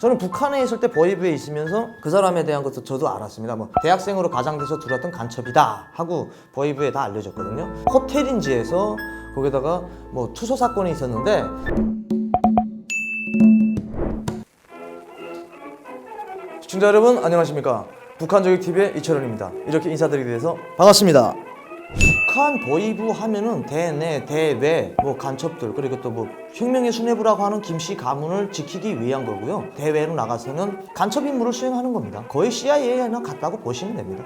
저는 북한에 있을 때 보위부에 있으면서 그 사람에 대한 것도 저도 알았습니다. 뭐 대학생으로 가장돼서 들어왔던 간첩이다 하고 보위부에 다 알려졌거든요. 호텔인지에서 거기다가 뭐 투소 사건이 있었는데, 시청자 여러분 안녕하십니까? 북한저격TV의 이철원입니다. 이렇게 인사드리게 돼서 반갑습니다. 북한 보위부 하면은 대내, 대외, 뭐 간첩들, 그리고 또 뭐 혁명의 수뇌부라고 하는 김씨 가문을 지키기 위한 거고요. 대외로 나가서는 간첩 임무를 수행하는 겁니다. 거의 CIA나 같다고 보시면 됩니다.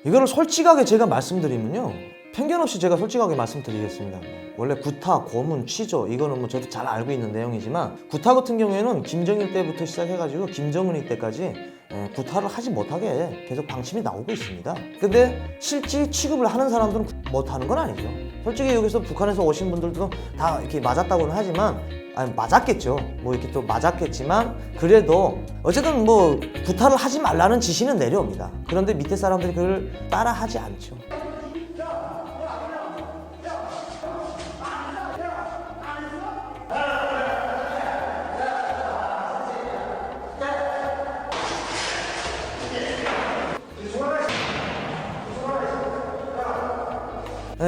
이거를 솔직하게 제가 말씀드리면요, 편견 없이 제가 솔직하게 말씀드리겠습니다. 원래 구타, 고문, 취조, 이거는 뭐 저도 잘 알고 있는 내용이지만, 구타 같은 경우에는 김정일 때부터 시작해가지고 김정은이 때까지 구타를 하지 못하게 계속 방침이 나오고 있습니다. 근데 실제 취급을 하는 사람들은 못하는 건 아니죠. 솔직히 여기서 북한에서 오신 분들도 다 이렇게 맞았다고는 하지만, 아니 맞았겠죠. 뭐 이렇게 또 맞았겠지만, 그래도 어쨌든 뭐 구타를 하지 말라는 지시는 내려옵니다. 그런데 밑에 사람들이 그걸 따라 하지 않죠.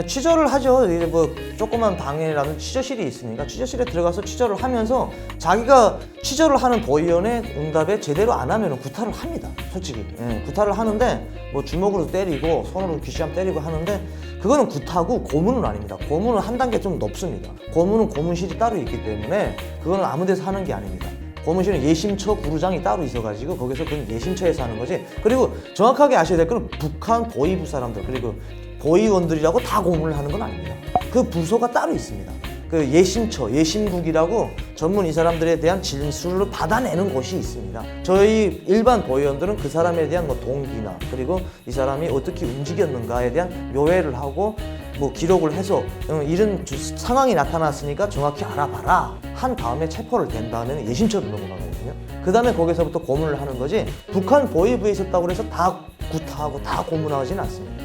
취조를 하죠. 이제 뭐 조그만 방에라도 취조실이 있으니까 취조실에 들어가서 취조를 하면서 자기가 취조를 하는 보위원의 응답에 제대로 안 하면 구타를 합니다. 솔직히 구타를 하는데 뭐 주먹으로 때리고 손으로 귀시함 때리고 하는데, 그거는 구타고 고문은 아닙니다. 고문은 한 단계 좀 높습니다. 고문은 고문실이 따로 있기 때문에 그거는 아무 데서 하는 게 아닙니다. 고문실은 예심처 구루장이 따로 있어가지고 거기서 그건 예심처에서 하는 거지. 그리고 정확하게 아셔야 될 건, 북한 보위부 사람들 그리고 보위원들이라고 다 고문을 하는 건 아닙니다. 그 부서가 따로 있습니다. 그 예심처, 예심국이라고 전문 이 사람들에 대한 진술을 받아내는 곳이 있습니다. 저희 일반 보위원들은 그 사람에 대한 뭐 동기나, 그리고 이 사람이 어떻게 움직였는가에 대한 묘회를 하고 뭐 기록을 해서 이런 상황이 나타났으니까 정확히 알아봐라 한 다음에 체포를 된 다음에는 예심처로 넘어가거든요. 그 다음에 거기서부터 고문을 하는 거지, 북한 보위부에 있었다고 해서 다 구타하고 다 고문하지는 않습니다.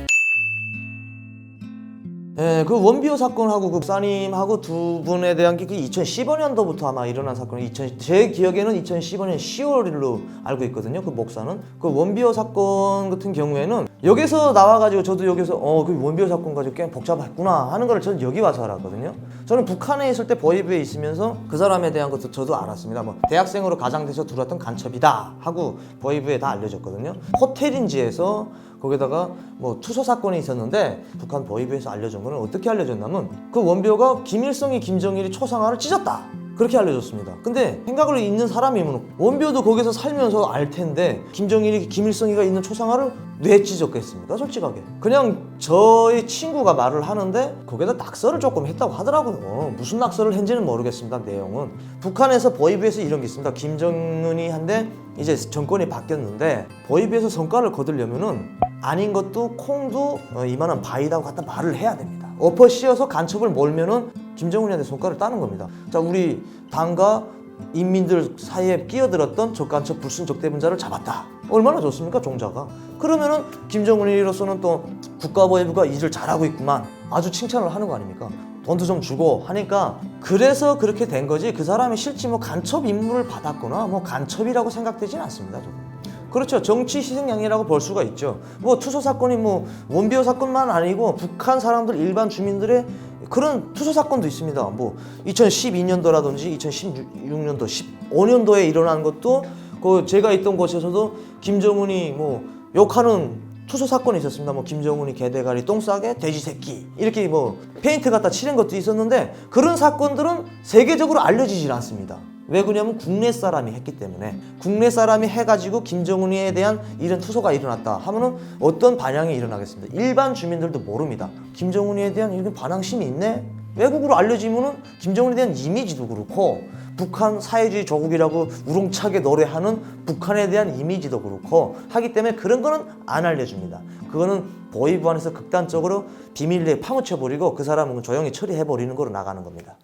그 원비호 사건하고 그 목사님하고 두 분에 대한 게 2015년도부터 아마 일어난 사건이, 제 기억에는 2015년 10월로 알고 있거든요. 그 목사는 그 원비호 사건 같은 경우에는 여기서 나와가지고 저도 여기서 그 원비호 사건 가지고 꽤 복잡했구나 하는 걸 저는 여기 와서 알았거든요. 저는 북한에 있을 때 보위부에 있으면서 그 사람에 대한 것도 저도 알았습니다. 뭐 대학생으로 가장돼서 들어왔던 간첩이다 하고 보위부에 다 알려졌거든요. 호텔인지에서 거기다가 뭐 투소 사건이 있었는데, 북한 보위부에서 알려준 거는 어떻게 알려졌냐면, 그 원비호가 김일성이 김정일이 초상화를 찢었다 그렇게 알려졌습니다. 근데 생각을 있는 사람이면 원비호도 거기서 살면서 알 텐데 김정일이 김일성이가 있는 초상화를 왜 찢었겠습니까? 솔직하게 그냥 저의 친구가 말을 하는데 거기다 낙서를 조금 했다고 하더라고요. 무슨 낙서를 했는지는 모르겠습니다. 내용은 북한에서 보위부에서 이런 게 있습니다. 김정은이 한데 이제 정권이 바뀌었는데 보위부에서 성과를 거두려면은 아닌 것도 콩도 이만한 바위다고 갖다 말을 해야 됩니다. 엎어 씌어서 간첩을 몰면은 김정은이한테 손가락을 따는 겁니다. 자, 우리 당과 인민들 사이에 끼어들었던 적간첩 불순적대분자를 잡았다. 얼마나 좋습니까, 종자가? 그러면은 김정은이로서는 또 국가보위부가 일을 잘하고 있구만, 아주 칭찬을 하는 거 아닙니까? 돈도 좀 주고 하니까, 그래서 그렇게 된 거지, 그 사람이 실제 뭐 간첩 임무를 받았거나 뭐 간첩이라고 생각되진 않습니다. 저는. 그렇죠. 정치 희생양이라고 볼 수가 있죠. 뭐 투소 사건이 뭐 원비호 사건만 아니고 북한 사람들, 일반 주민들의 그런 투소 사건도 있습니다. 뭐 2012년도라든지 2016년도, 15년도에 일어난 것도, 그 제가 있던 곳에서도 김정은이 뭐 욕하는 투소 사건이 있었습니다. 뭐 김정은이 개대가리 똥 싸게 돼지 새끼 이렇게 뭐 페인트 갖다 칠한 것도 있었는데, 그런 사건들은 세계적으로 알려지질 않습니다. 왜 그러냐면 국내 사람이 했기 때문에. 국내 사람이 해가지고 김정은이에 대한 이런 투소가 일어났다 하면은 어떤 반향이 일어나겠습니다. 일반 주민들도 모릅니다. 김정은이에 대한 이런 반항심이 있네? 외국으로 알려지면은 김정은에 대한 이미지도 그렇고, 북한 사회주의 조국이라고 우렁차게 노래하는 북한에 대한 이미지도 그렇고 하기 때문에 그런 거는 안 알려줍니다. 그거는 보위부 안에서 극단적으로 비밀리에 파묻혀버리고 그 사람은 조용히 처리해버리는 거로 나가는 겁니다.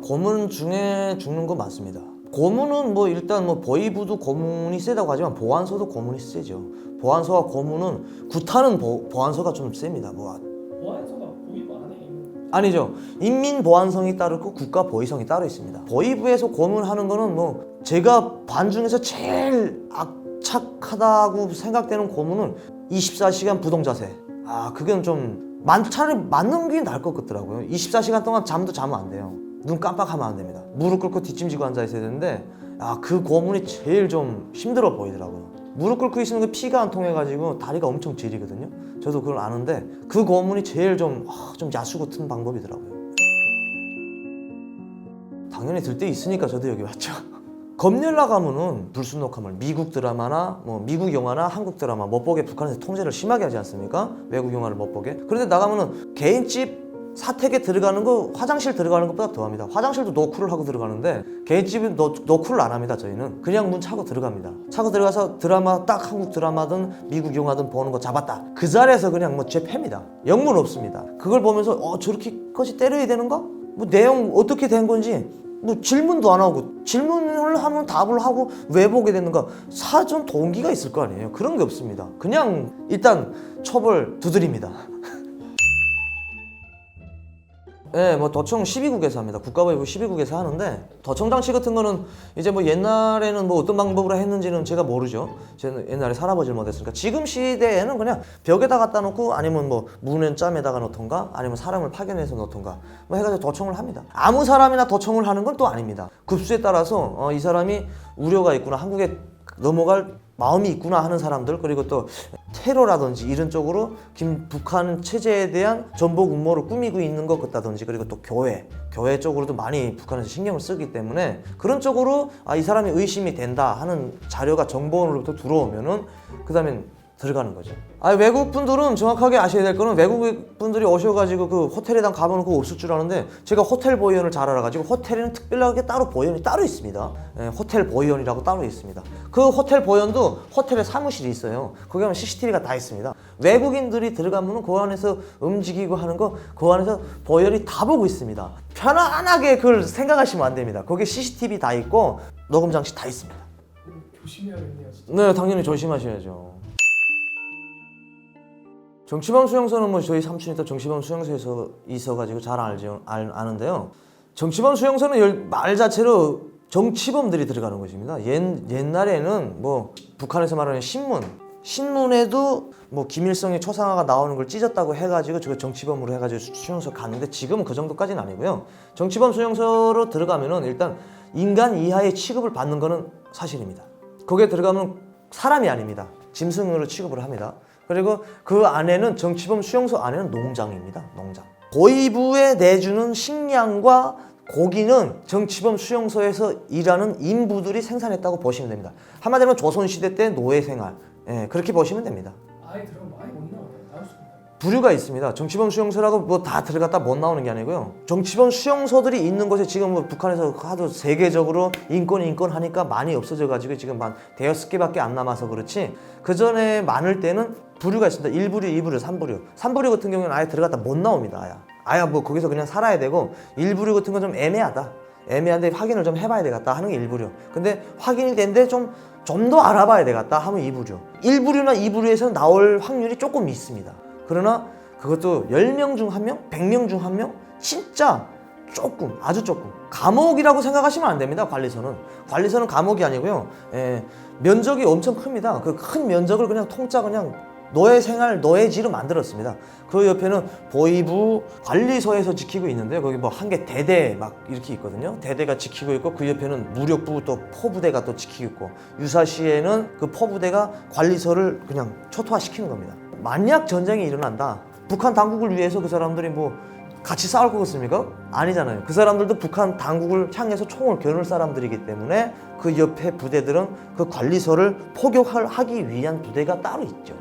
고문 중에 죽는 거 맞습니다. 고문은 뭐 일단 뭐 보위부도 고문이 세다고 하지만 보안소도 고문이 세죠. 보안소와 고문은, 구타는 보안소가 좀 셉니다. 보안소가 보위부 안에 있는 아니죠. 인민보안성이 따로 있고 국가보위성이 따로 있습니다. 보위부에서 고문하는 거는 뭐 제가 반 중에서 제일 악착하다고 생각되는 고문은 24시간 부동자세. 그건 좀 차라리 맞는 게 나을 것 같더라고요. 24시간 동안 잠도 자면 안 돼요. 눈 깜빡하면 안 됩니다. 무릎 꿇고 뒷짐지고 앉아 있어야 되는데 그 고문이 제일 좀 힘들어 보이더라고요. 무릎 꿇고 있으면 그 피가 안 통해가지고 다리가 엄청 저리거든요. 저도 그걸 아는데 그 고문이 제일 좀 야수 같은 방법이더라고요. 당연히 들 때 있으니까 저도 여기 왔죠. 검열 나가면은 불순록함을 미국 드라마나 뭐 미국 영화나 한국 드라마 못 보게 북한에서 통제를 심하게 하지 않습니까? 외국 영화를 못 보게. 그런데 나가면은 개인집 사택에 들어가는 거 화장실 들어가는 것보다 더합니다. 화장실도 노크를 하고 들어가는데 개인집은 노크를 안 합니다. 저희는 그냥 문 차고 들어갑니다. 차고 들어가서 드라마 딱 한국 드라마든 미국 영화든 보는 거 잡았다. 그 자리에서 그냥 뭐 죄패입니다. 영문 없습니다. 그걸 보면서 저렇게까지 때려야 되는가? 뭐 내용 어떻게 된 건지 뭐 질문도 안 하고 질문을 하면 답을 하고 왜 보게 됐는가 사전 동기가 있을 거 아니에요. 그런 게 없습니다. 그냥 일단 처벌 두드립니다. 네, 뭐 도청 12국에서 합니다. 국가보위부 12국에서 하는데 도청 장치 같은 거는 이제 뭐 옛날에는 뭐 어떤 방법으로 했는지는 제가 모르죠. 저는 옛날에 살아보질 못했으니까. 지금 시대에는 그냥 벽에다 갖다 놓고 아니면 뭐 문엔 짬에다가 놓던가 아니면 사람을 파견해서 놓던가 뭐 해가지고 도청을 합니다. 아무 사람이나 도청을 하는 건 또 아닙니다. 급수에 따라서 이 사람이 우려가 있구나, 한국에 넘어갈 마음이 있구나 하는 사람들, 그리고 또 테러라든지 이런 쪽으로 북한 체제에 대한 전복 음모를 꾸미고 있는 것 같다든지, 그리고 또 교회 쪽으로도 많이 북한에서 신경을 쓰기 때문에 그런 쪽으로 이 사람이 의심이 된다 하는 자료가 정보원으로부터 들어오면은 그 다음엔 들어가는 거죠. 외국 분들은 정확하게 아셔야 될 거는, 외국 분들이 오셔가지고 그 호텔에다 가보는 거 없을 줄 아는데 제가 호텔 보이원을 잘 알아가지고 호텔에는 특별하게 따로 보이원이 따로 있습니다. 호텔 보이원이라고 따로 있습니다. 그 호텔 보이원도 호텔에 사무실이 있어요. 거기 가면 CCTV가 다 있습니다. 외국인들이 들어가면 그 안에서 움직이고 하는 거 그 안에서 보이원이 다 보고 있습니다. 편안하게 그걸 생각하시면 안 됩니다. 거기에 CCTV 다 있고 녹음 장치 다 있습니다. 조심해야겠네요. 네, 당연히 조심하셔야죠. 정치범 수용소는 뭐 저희 삼촌이 또 정치범 수용소에서 있어가지고 잘 아는데요. 정치범 수용소는 말 자체로 정치범들이 들어가는 것입니다. 옛날에는 뭐 북한에서 말하는 신문에도 뭐 김일성의 초상화가 나오는 걸 찢었다고 해가지고 저거 정치범으로 해가지고 수용소 갔는데 지금은 그 정도까지는 아니고요. 정치범 수용소로 들어가면은 일단 인간 이하의 취급을 받는 거는 사실입니다. 거기에 들어가면 사람이 아닙니다. 짐승으로 취급을 합니다. 그리고 그 안에는 정치범 수용소 안에는 농장입니다. 농장. 보위부에 내주는 식량과 고기는 정치범 수용소에서 일하는 인부들이 생산했다고 보시면 됩니다. 한마디로 조선시대 때 노예 생활, 그렇게 보시면 됩니다. 아예 들어가면 많이 못 나와요. 나올 수 있나요? 부류가 있습니다. 정치범 수용소라고 뭐 다 들어갔다 못 나오는 게 아니고요. 정치범 수용소들이 있는 곳에 지금 뭐 북한에서 하도 세계적으로 인권 하니까 많이 없어져 가지고 지금 한 5개밖에 안 남아서 그렇지, 그 전에 많을 때는 부류가 있습니다. 1부류, 2부류, 3부류. 3부류 같은 경우는 아예 들어갔다 못 나옵니다. 아예 뭐 거기서 그냥 살아야 되고, 1부류 같은 건 좀 애매한데 확인을 좀 해봐야 되겠다 하는 게 1부류. 근데 확인이 된데 좀 더 알아봐야 되겠다 하면 2부류. 1부류나 2부류에서 나올 확률이 조금 있습니다. 그러나 그것도 10명 중 1명, 100명 중 1명? 진짜 조금, 아주 조금. 감옥이라고 생각하시면 안 됩니다. 관리소는 감옥이 아니고요. 면적이 엄청 큽니다. 그 큰 면적을 그냥 통짜 그냥 노예지로 만들었습니다. 그 옆에는 보위부 관리소에서 지키고 있는데요. 거기 뭐 한 개 대대 막 이렇게 있거든요. 대대가 지키고 있고, 그 옆에는 무력부 또 포부대가 또 지키고 있고, 유사시에는 그 포부대가 관리소를 그냥 초토화시키는 겁니다. 만약 전쟁이 일어난다, 북한 당국을 위해서 그 사람들이 뭐 같이 싸울 거겠습니까? 아니잖아요. 그 사람들도 북한 당국을 향해서 총을 겨눌 사람들이기 때문에 그 옆에 부대들은 그 관리소를 포격하기 위한 부대가 따로 있죠.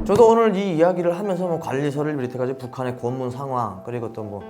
저도 오늘 이 이야기를 하면서 뭐 관리소를 비롯해가지고 북한의 고문 상황, 그리고 또 뭐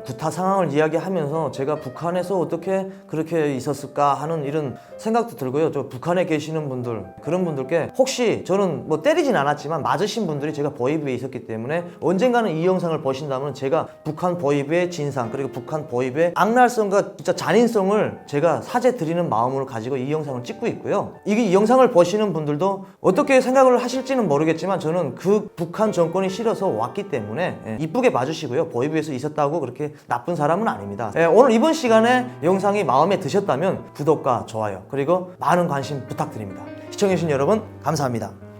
구타 상황을 이야기하면서 제가 북한에서 어떻게 그렇게 있었을까 하는 이런 생각도 들고요. 저 북한에 계시는 분들, 그런 분들께 혹시 저는 뭐 때리진 않았지만 맞으신 분들이 제가 보위부에 있었기 때문에 언젠가는 이 영상을 보신다면 제가 북한 보위부의 진상, 그리고 북한 보위부의 악랄성과 진짜 잔인성을 제가 사죄 드리는 마음으로 가지고 이 영상을 찍고 있고요. 이 영상을 보시는 분들도 어떻게 생각을 하실지는 모르겠지만 저는 사실은 그 북한 정권이 싫어서 왔기 때문에 이쁘게 봐주시고요. 보위부에서 있었다고 그렇게 나쁜 사람은 아닙니다. 오늘 이번 시간에 영상이 마음에 드셨다면 구독과 좋아요 그리고 많은 관심 부탁드립니다. 시청해주신 여러분 감사합니다.